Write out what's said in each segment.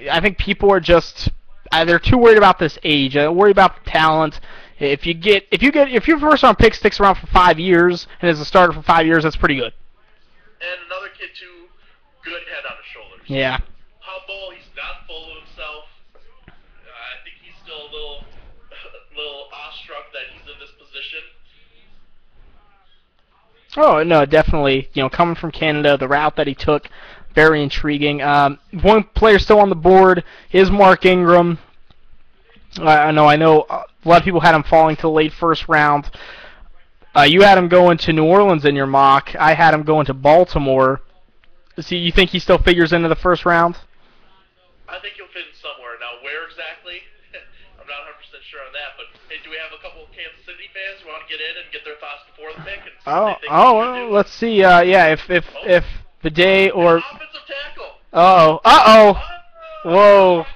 I think people are just they're too worried about this age. Worried about the talent. If your first round pick sticks around for 5 years and is a starter for 5 years, that's pretty good. And another kid too, good head on his shoulders. Yeah. Humble. He's not full of himself. I think he's still a little awestruck that he's in this position. Oh no, definitely. Coming from Canada, the route that he took, very intriguing. One player still on the board is Mark Ingram. I know. A lot of people had him falling to the late first round. You had him going to New Orleans in your mock. I had him going to Baltimore. So you think he still figures into the first round? I think he'll fit in somewhere. Now, where exactly? I'm not 100% sure on that. But hey, do we have a couple of Kansas City fans who want to get in and get their thoughts before the pick? And Well, let's see. Yeah, if Viday or offensive tackle. Uh-oh. Whoa.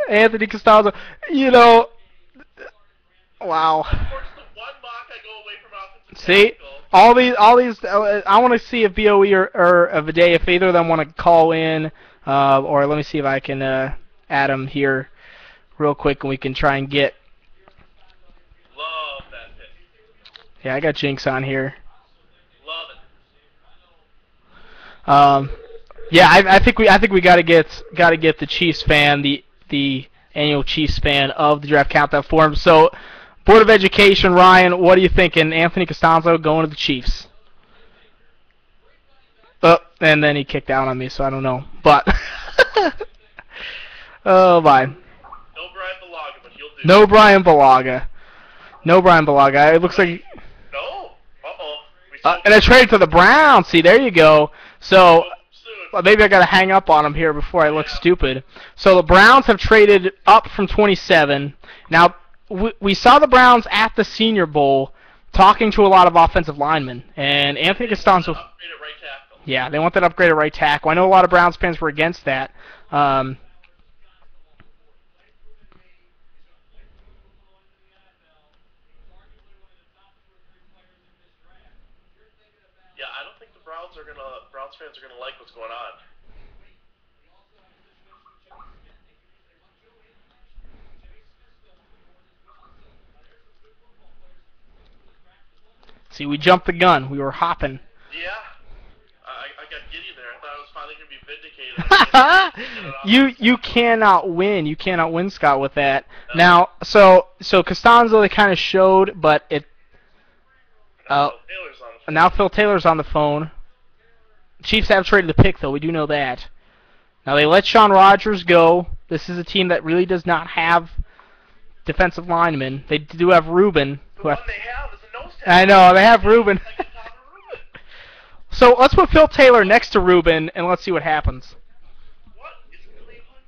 Anthony Costanzo. Wow. See, all these. I want to see if BOE or Viday, if either of them want to call in, or let me see if I can add them here real quick, and we can try and get. Love that pick. Yeah, I got Jinx on here. Love it. Yeah, I think we gotta get the Chiefs fan, the annual Chiefs fan of the Draft Countdown Forum. So, Board of Education, Ryan, what are you thinking? Anthony Costanzo going to the Chiefs. And then he kicked out on me, so I don't know. But oh my. No Brian Bulaga, but he'll do. No Brian Bulaga. No Brian Bulaga. It looks like. No. And I traded to the Browns. See, there you go. So. Maybe I gotta hang up on him here before I look stupid. So the Browns have traded up from 27. Now we saw the Browns at the Senior Bowl talking to a lot of offensive linemen, and Anthony Costanzo. Right tackle. Yeah, they want that upgraded right tackle. I know a lot of Browns fans were against that. Yeah, I don't think the Browns fans are gonna like what's going on. See, we jumped the gun. We were hopping. Yeah, I got giddy there. I thought I was finally gonna be vindicated. You cannot win. You cannot win, Scott, with that. Now, so Costanzo they kind of showed, but it. Now Phil Taylor's on the phone. Chiefs have traded the pick, though. We do know that. Now they let Sean Rogers go. This is a team that really does not have defensive linemen. They do have Ruben. The one they have is a nose tackle. I know, they have Ruben. So let's put Phil Taylor next to Ruben, and let's see what happens. What is Cleveland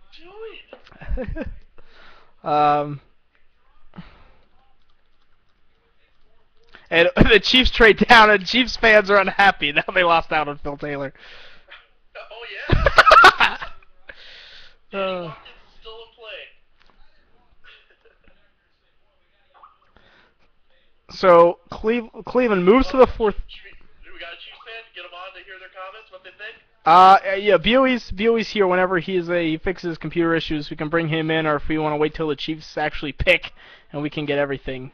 doing? And the Chiefs trade down, and Chiefs fans are unhappy. Now they lost out on Phil Taylor. Oh, yeah? Danny Watkins is still in play. So Cleveland moves to the fourth. We got a Chiefs fan. Get them on to hear their comments, what they think. Yeah, BOE's here whenever he fixes his computer issues. We can bring him in, or if we want to wait till the Chiefs actually pick, and we can get everything.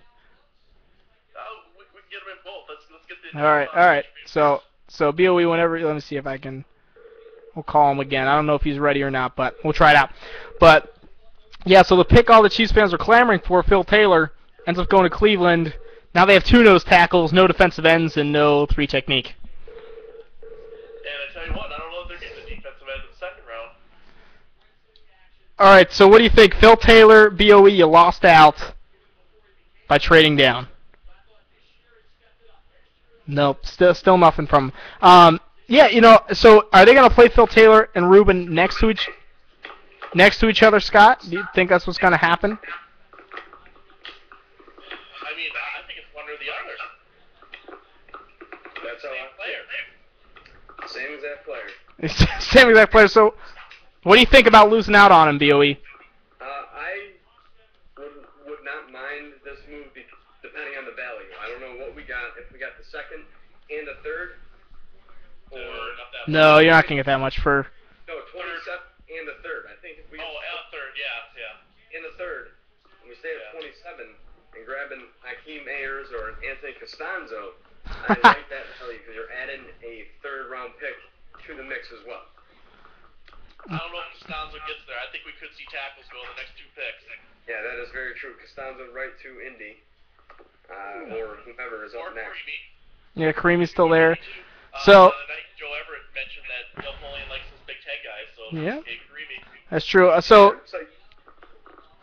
We can get them in both. Let's get the. All right. So BOE, whenever. Let me see if I can. We'll call him again. I don't know if he's ready or not, but we'll try it out. But yeah, so the pick all the Chiefs fans are clamoring for, Phil Taylor, ends up going to Cleveland. Now they have 2 nose tackles, no defensive ends, and no 3 technique. And I tell you what, I don't know if they're getting the defensive end in the second round. All right, so what do you think? Phil Taylor, BOE, you lost out by trading down. Nope, still nothing from him. Yeah, so are they going to play Phil Taylor and Ruben next to each other, Scott? Do you think that's what's going to happen? I mean, I think it's one or the other. That's how Same exact player. Same exact player. So, what do you think about losing out on him, BOE? I would not mind this move depending on the value. I don't know what we got. If we got the second and a third, or no, you're not gonna get that much for. No, and a third. I think if we and a third, yeah. And a third, and we stay at 27 and grabbing Hakeem Ayers or Anthony Costanzo, I like that value because you're adding a third-round pick to the mix as well. I don't know if Costanzo gets there. I think we could see tackles go in the next 2 picks. Yeah, that is very true. Costanzo right to Indy, or whoever is up next. Yeah, Kareem's still there. So the other night, Joe Everett mentioned that Napoleon likes his Big Ten guys, so yeah, Kareem. that's true. So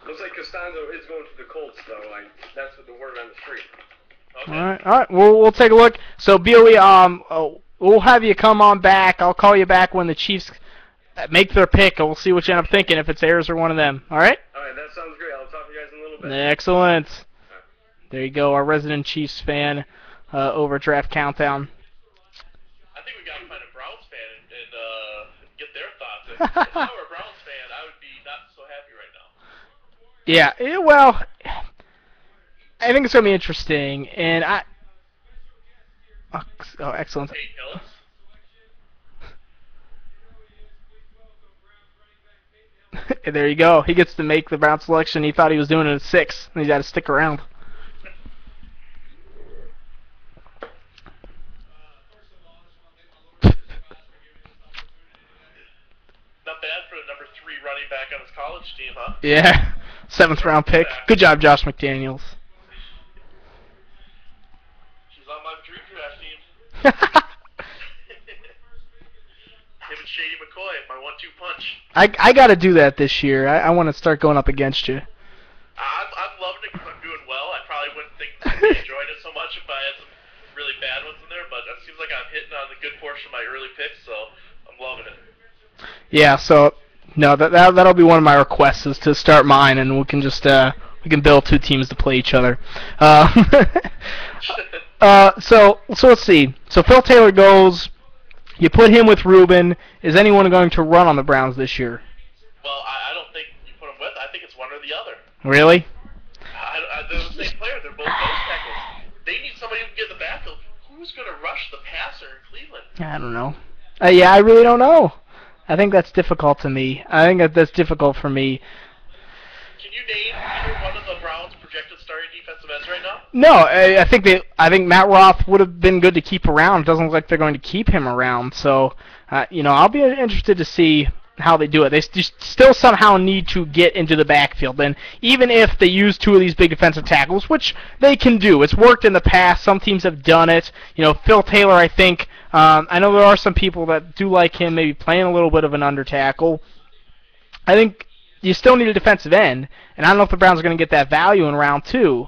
looks like Costanzo is going to the Colts, though. That's what the word on the street. Okay. All right. We'll take a look. So BOE, we'll have you come on back. I'll call you back when the Chiefs make their pick, and we'll see what you end up thinking, if it's Ayers or one of them. All right? All right, that sounds great. I'll talk to you guys in a little bit. Excellent. Right. There you go, our resident Chiefs fan over Draft Countdown. I think we got to find a Browns fan and get their thoughts. If I were a Browns fan, I would be not so happy right now. Yeah, well, I think it's going to be interesting, and Oh, excellent. Tate Hillis. There you go. He gets to make the Brown selection. He thought he was doing it at 6, and he's got to stick around. Not bad for the number 3 running back on his college team, huh? Yeah, 7th round pick. Good job, Josh McDaniels. She's on my dream draft team. Him and Shady McCoy, my 1-2 punch. I got to do that this year. I want to start going up against you. I'm loving it because I'm doing well. I probably wouldn't think I'd be enjoying it so much if I had some really bad ones in there, but it seems like I'm hitting on the good portion of my early picks, so I'm loving it. Yeah, so no, that'll be one of my requests is to start mine, and we can just we can build 2 teams to play each other. So let's see. So Phil Taylor goes. You put him with Ruben. Is anyone going to run on the Browns this year? Well, I don't think you put them with. I think it's one or the other. Really? They're the same player. They're both nose tackles. They need somebody who can get in the backfield. Who's going to rush the passer in Cleveland? I don't know. Yeah, I really don't know. I think that's difficult to me. I think that's difficult for me. Can you name either one of the Browns' projected starting defensive ends right now? No, I think Matt Roth would have been good to keep around. It doesn't look like they're going to keep him around. So, I'll be interested to see how they do it. They still somehow need to get into the backfield. And even if they use 2 of these big defensive tackles, which they can do, it's worked in the past. Some teams have done it. Phil Taylor, I think, I know there are some people that do like him maybe playing a little bit of an under tackle. I think you still need a defensive end, and I don't know if the Browns are going to get that value in round 2.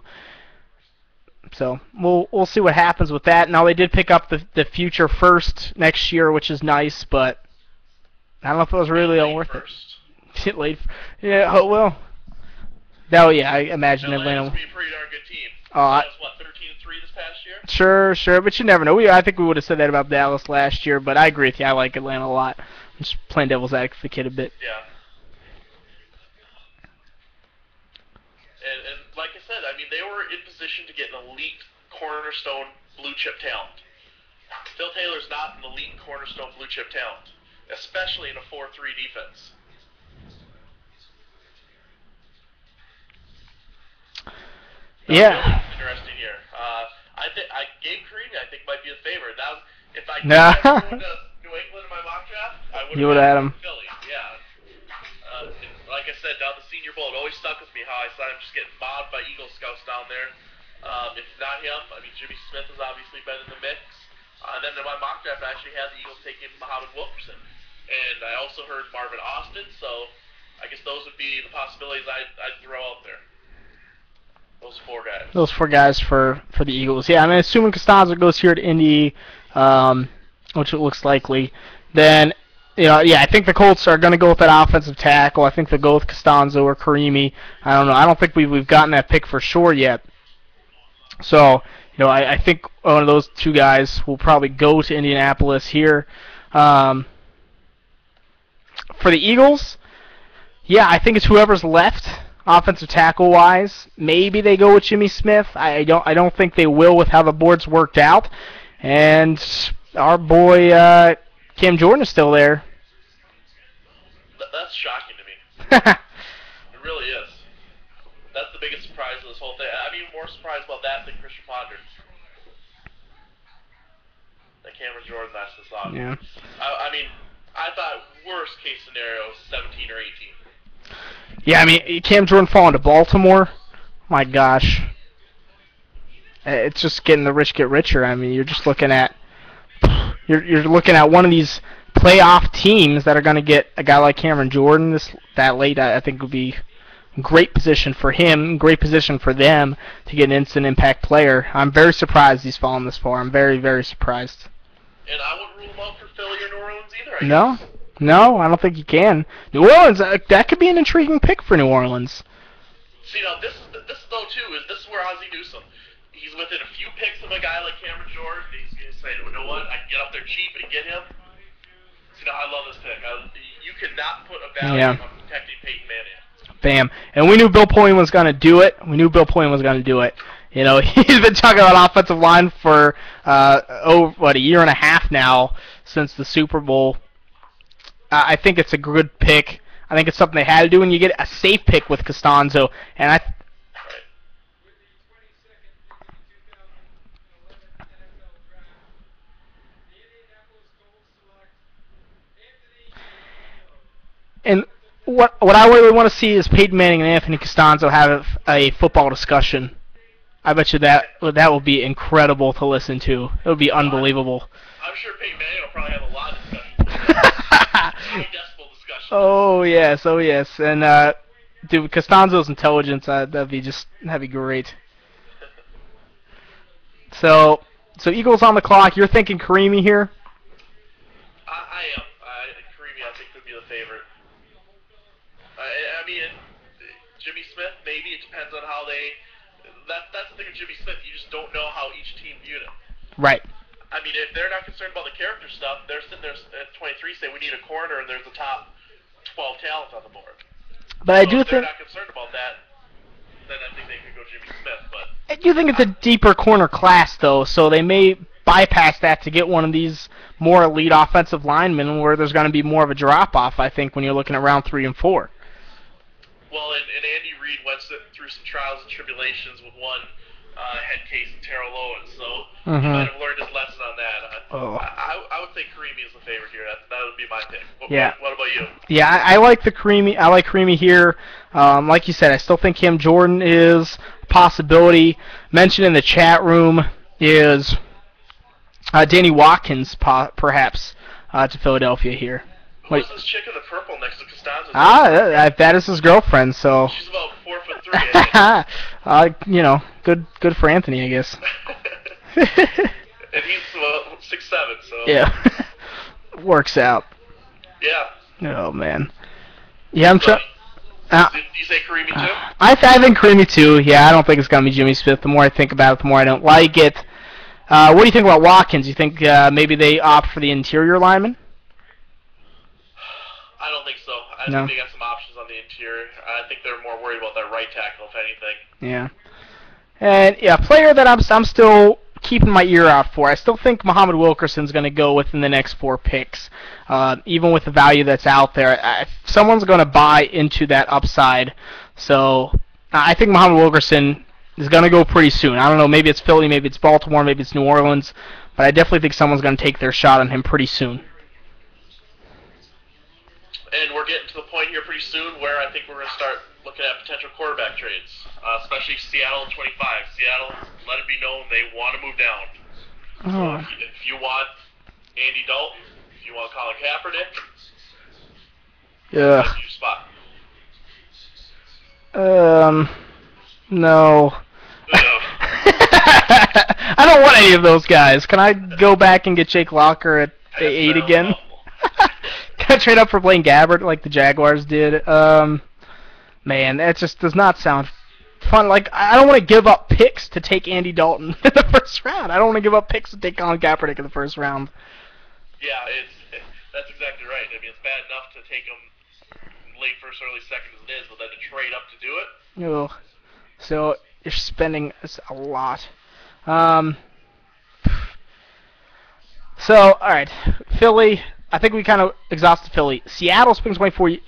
So we'll see what happens with that. Now they did pick up the future first next year, which is nice, but I don't know if it was really all worth it. Late, yeah. Oh well. No, yeah, I imagine Atlanta. Atlanta's be a pretty darn good team. That was 13-3 this past year. Sure, but you never know. I think we would have said that about Dallas last year, but I agree with you. I like Atlanta a lot. I'm just playing devil's advocate a bit. Yeah. And like I said, I mean, they were in position to get an elite cornerstone blue chip talent. Phil Taylor's not an elite cornerstone blue chip talent, especially in a 4-3 defense. Yeah. Really interesting year. Gabe Kareem, I think, might be a favorite. Now, if I could go to New England in my mock draft, I would have had him. Philly, yeah. Like I said, down the Senior Bowl, it always stuck with me how I saw him just getting mobbed by Eagle scouts down there. If not him, I mean, Jimmy Smith has obviously been in the mix. And then in my mock draft, I actually had the Eagles taking Muhammad Wilkerson. And I also heard Marvin Austin, so I guess those would be the possibilities I'd throw out there. Those 4 guys. Those 4 guys for the Eagles. Yeah, I mean, assuming Costanzo goes here to Indy, which it looks likely, then, I think the Colts are going to go with that offensive tackle. I think they'll go with Costanzo or Karimi. I don't know. I don't think we've gotten that pick for sure yet. So, I think one of those 2 guys will probably go to Indianapolis here. For the Eagles, yeah, I think it's whoever's left. Offensive tackle wise, maybe they go with Jimmy Smith. I don't think they will with how the board's worked out. And our boy Cam Jordan is still there. That's shocking to me. It really is. That's the biggest surprise of this whole thing. I'm even more surprised about that than Christian Ponder. That Cameron Jordan messed this up. Yeah. I mean, I thought worst case scenario 17 or 18. Yeah, I mean, Cam Jordan falling to Baltimore. My gosh. It's just getting the rich get richer. I mean, you're just looking at you're looking at one of these playoff teams that are going to get a guy like Cameron Jordan that late. I think would be great position for him, great position for them to get an instant impact player. I'm very surprised he's fallen this far. I'm very, very surprised. And I wouldn't rule him out for Philly or New Orleans either. No, I don't think you can. New Orleans, that could be an intriguing pick for New Orleans. See, now this though too is where Ozzie Newsome. He's within a few picks of a guy like Cameron Jordan. He's going to say, you know what, I can get up there cheap and get him. See, now I love this pick. You cannot put a value on protecting Peyton Manning. Bam. And we knew Bill Polian was going to do it. You know, he's been talking about offensive line for, a year and a half now since the Super Bowl. I think it's a good pick. I think it's something they had to do, and you get a safe pick with Costanzo. And And what I really want to see is Peyton Manning and Anthony Costanzo have a football discussion. I bet you that will be incredible to listen to. It would be unbelievable. I'm sure Peyton Manning will probably have a lot of discussions. High decibel discussions. Oh yes. And dude, Costanzo's intelligence, that'd be great. So Eagles on the clock. You're thinking Karimi here? I am. Karimi, I think, could be the favorite. I mean, Jimmy Smith, maybe. It depends on how they... That's the thing with Jimmy Smith. You just don't know how each team viewed him. Right. I mean, if they're not concerned about the character stuff, they're sitting there at 23 saying, we need a corner, and there's the top 12 talent on the board. But I do if they're think... not concerned about that, then I think they could go Jimmy Smith. But I do think it's a deeper corner class, though, so they may bypass that to get one of these more elite offensive linemen where there's going to be more of a drop-off, I think, when you're looking at round 3 and 4. Well, and Andy Reid went through some trials and tribulations with one head case in Terrell Owens, so he might have learned his lesson on that. I would say Karimi is the favorite here. That would be my pick. What about you? Yeah, I like Karimi. I like Karimi here. Like you said, I still think Cam Jordan is a possibility. Mentioned in the chat room is Danny Watkins, perhaps, to Philadelphia here. Who's this chick in the purple next to Costanzo? That is his girlfriend, so... She's about 4'3", I think. You know, good for Anthony, I guess. And he's 6'7", so... Yeah. Works out. Yeah. Oh, man. Yeah, I'm trying... Did you say Karimi, too? I think Karimi, too. Yeah, I don't think it's going to be Jimmy Smith. The more I think about it, the more I don't like it. What do you think about Watkins? You think maybe they opt for the interior lineman? I don't think so. I think they got some options on the interior. I think they're more worried about that right tackle, if anything. Yeah. And, yeah, player that I'm still keeping my ear out for. I still think Muhammad Wilkerson's going to go within the next 4 picks, even with the value that's out there. Someone's going to buy into that upside. So I think Muhammad Wilkerson is going to go pretty soon. I don't know, maybe it's Philly, maybe it's Baltimore, maybe it's New Orleans, but I definitely think someone's going to take their shot on him pretty soon. And we're getting to the point here pretty soon where I think we're going to start looking at potential quarterback trades, especially Seattle at 25. Seattle, let it be known they want to move down. So if you want Andy Dalton, if you want Colin Kaepernick, that's your spot. No. I don't want any of those guys. Can I go back and get Jake Locker at 8 again? Can I trade up for Blaine Gabbert like the Jaguars did? Man, that just does not sound fun. Like, I don't want to give up picks to take Andy Dalton in the first round. I don't want to give up picks to take Colin Kaepernick in the first round. Yeah, that's exactly right. I mean, it's bad enough to take him late first, early second as it is, but then to trade up to do it? Oh. So you're spending a lot. So, all right, Philly. I think we kind of exhausted Philly. Seattle spends 24 trade.